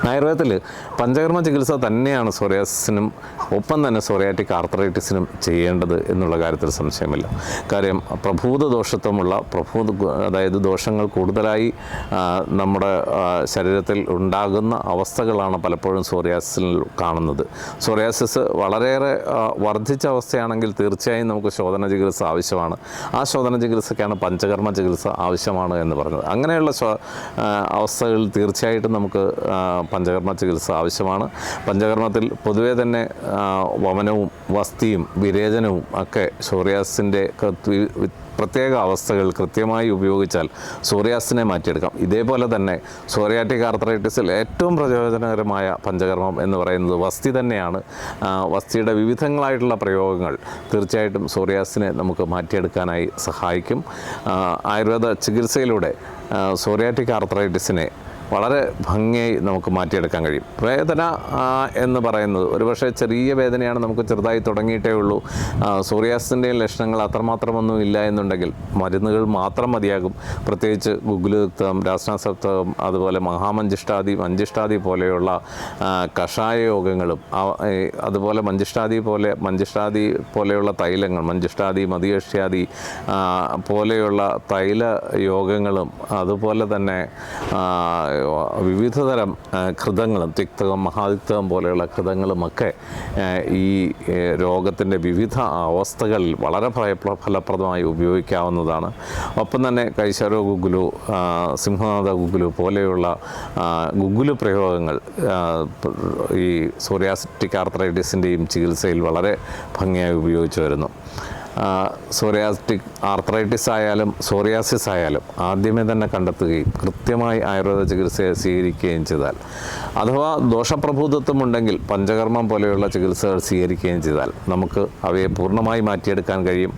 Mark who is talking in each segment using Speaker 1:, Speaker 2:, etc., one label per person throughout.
Speaker 1: ആയുർവേദത്തിൽ പഞ്ചകർമ്മ ചികിത്സ തന്നെയാണ് സോറിയാസിസിനും ഒപ്പം തന്നെ സോറിയാറ്റിക് ആർത്രൈറ്റിസിനും ചെയ്യേണ്ടത് എന്നുള്ള കാര്യത്തിൽ സംശയമില്ല. കാര്യം പ്രഭൂത ദോഷത്വമുള്ള അതായത് ദോഷങ്ങൾ കൂടുതലായി നമ്മുടെ ശരീരത്തിൽ ഉണ്ടാകുന്ന അവസ്ഥകളാണ് പലപ്പോഴും സോറിയാസിസിൽ കാണുന്നത്. സോറിയാസിസ് വളരെയേറെ വർദ്ധിച്ച അവസ്ഥയാണെങ്കിൽ തീർച്ചയായും നമുക്ക് ശോധന ചികിത്സ ആവശ്യമാണ്. ആ ശോധന ചികിത്സയ്ക്കാണ് പഞ്ചകർമ്മ ചികിത്സ ആവശ്യമാണ് എന്ന് പറഞ്ഞത്. അങ്ങനെയുള്ള അവസ്ഥകളിൽ തീർച്ചയായിട്ടും നമുക്ക് പഞ്ചകർമ്മ ചികിത്സ ആവശ്യമാണ്. പഞ്ചകർമ്മത്തിൽ പൊതുവേ തന്നെ വമനവും വസ്തിയും വിരേചനവും ഒക്കെ സോറിയാസിൻ്റെ പ്രത്യേക അവസ്ഥകൾ കൃത്യമായി ഉപയോഗിച്ചാൽ സോറിയാസിനെ മാറ്റിയെടുക്കാം. ഇതേപോലെ തന്നെ സോറിയാറ്റിക് ആർത്രൈറ്റിസിൽ ഏറ്റവും പ്രയോജനകരമായ പഞ്ചകർമ്മം എന്ന് പറയുന്നത് വസ്തി തന്നെയാണ്. വസ്തിയുടെ വിവിധങ്ങളായിട്ടുള്ള പ്രയോഗങ്ങൾ തീർച്ചയായിട്ടും സോറിയാസിനെ നമുക്ക് മാറ്റിയെടുക്കാനായി സഹായിക്കും. ആയുർവേദ ചികിത്സയിലൂടെ സോറിയാറ്റിക് ആർത്രൈറ്റിസിനെ വളരെ ഭംഗിയായി നമുക്ക് മാറ്റിയെടുക്കാൻ കഴിയും. വേദന എന്ന് പറയുന്നത് ഒരുപക്ഷെ ചെറിയ വേദനയാണ്, നമുക്ക് ചെറുതായി തുടങ്ങിയിട്ടേ ഉള്ളൂ. സോറിയാസിൻ്റെയും ലക്ഷണങ്ങൾ അത്രമാത്രമൊന്നും ഇല്ല എന്നുണ്ടെങ്കിൽ മരുന്നുകൾ മാത്രം മതിയാകും. പ്രത്യേകിച്ച് ഗുഗ്ഗുലയുക്തം, രാസനാസപ്തകം, അതുപോലെ മഞ്ചിഷ്ടാദി പോലെയുള്ള കഷായ യോഗങ്ങളും അതുപോലെ മഞ്ചിഷ്ടാദി പോലെയുള്ള തൈലങ്ങൾ, മഞ്ചിഷ്ടാദി മതിയഷ്യാദി പോലെയുള്ള തൈല യോഗങ്ങളും അതുപോലെ തന്നെ വിവിധതരം ഘൃതങ്ങളും തിക്തകം, മഹാതിക്തകം പോലെയുള്ള ഘൃതങ്ങളുമൊക്കെ ഈ രോഗത്തിൻ്റെ വിവിധ അവസ്ഥകളിൽ വളരെ ഫലപ്രദമായി ഉപയോഗിക്കാവുന്നതാണ്. ഒപ്പം തന്നെ കൈശരോ ഗുഗ്ഗുലു, സിംഹനാഥ ഗുഗ്ഗുലു പോലെയുള്ള ഗുഗ്ഗുലു പ്രയോഗങ്ങൾ ഈ സോറിയാറ്റിക് ആർത്രൈറ്റിസിൻ്റെയും ചികിത്സയിൽ വളരെ ഭംഗിയായി ഉപയോഗിച്ചു വരുന്നു. സോറിയാറ്റിക് ആർത്രൈറ്റിസ് ആയാലും സോറിയാസിസ് ആയാലും ആദ്യമേ തന്നെ കണ്ടെത്തുകയും കൃത്യമായി ആയുർവേദ ചികിത്സയെ സ്വീകരിക്കുകയും ചെയ്താൽ, അഥവാ ദോഷപ്രഭൂതത്വം ഉണ്ടെങ്കിൽ പഞ്ചകർമ്മം പോലെയുള്ള ചികിത്സകൾ സ്വീകരിക്കുകയും ചെയ്താൽ നമുക്ക് അവയെ പൂർണ്ണമായി മാറ്റിയെടുക്കാൻ കഴിയും.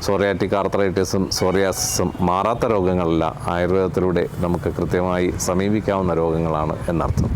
Speaker 1: സോറിയാറ്റിക് ആർത്രൈറ്റിസും സോറിയാസിസും മാറാത്ത രോഗങ്ങളല്ല, ആയുർവേദത്തിലൂടെ നമുക്ക് കൃത്യമായി സമീപിക്കാവുന്ന രോഗങ്ങളാണ് എന്നർത്ഥം.